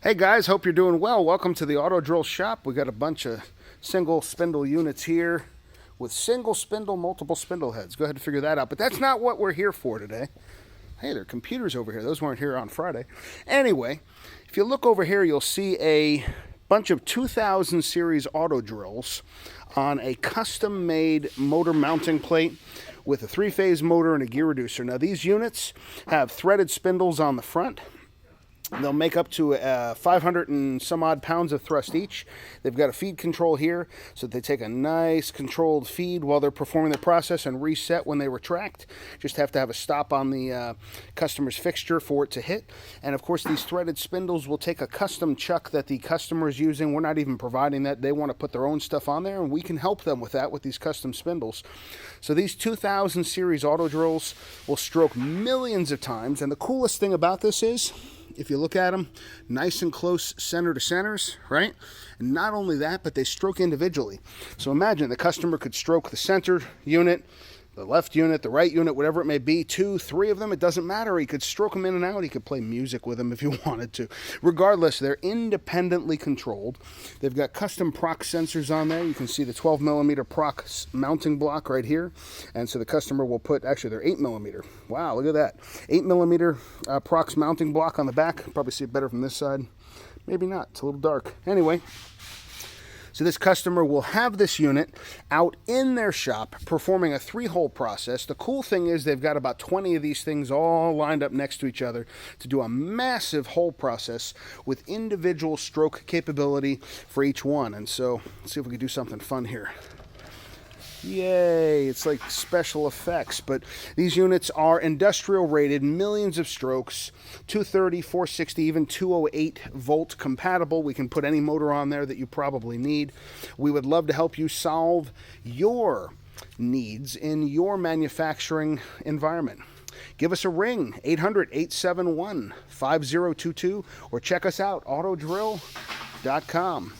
Hey guys, hope you're doing well. Welcome to the AutoDrill shop. We got a bunch of single spindle units here with single spindle, multiple spindle heads. Go ahead and figure that out. But that's not what we're here for today. Hey, there are computers over here. Those weren't here on Friday. Anyway, if you look over here, you'll see a bunch of 2000 series AutoDrills on a custom-made motor mounting plate with a three-phase motor and a gear reducer. Now, these units have threaded spindles on the front. They'll make up to 500 and some odd pounds of thrust each. They've got a feed control here, so they take a nice controlled feed while they're performing the process and reset when they retract. Just have to have a stop on the customer's fixture for it to hit. And of course, these threaded spindles will take a custom chuck that the customer is using. We're not even providing that. They want to put their own stuff on there, and we can help them with that with these custom spindles. So these 2000 series AutoDrills will stroke millions of times, and the coolest thing about this is, if you look at them, nice and close center to centers, right? And not only that, but they stroke individually. So imagine the customer could stroke the center unit, the left unit, the right unit, whatever it may be, 2, 3 of them, it doesn't matter. He could stroke them in and out. He could play music with them if he wanted to. Regardless, they're independently controlled. They've got custom proc sensors on there. You can see the 12 millimeter proc mounting block right here. And so the customer will put, actually they're 8 millimeter. Wow, look at that. 8 millimeter procs mounting block on the back. Probably see it better from this side. Maybe not, it's a little dark. Anyway, so this customer will have this unit out in their shop performing a 3-hole process. The cool thing is they've got about 20 of these things all lined up next to each other to do a massive hole process with individual stroke capability for each one. And so let's see if we can do something fun here. Yay, it's like special effects, but these units are industrial rated, millions of strokes, 230, 460, even 208 volt compatible. We can put any motor on there that you probably need. We would love to help you solve your needs in your manufacturing environment. Give us a ring, 800-871-5022, or check us out, AutoDrill.com.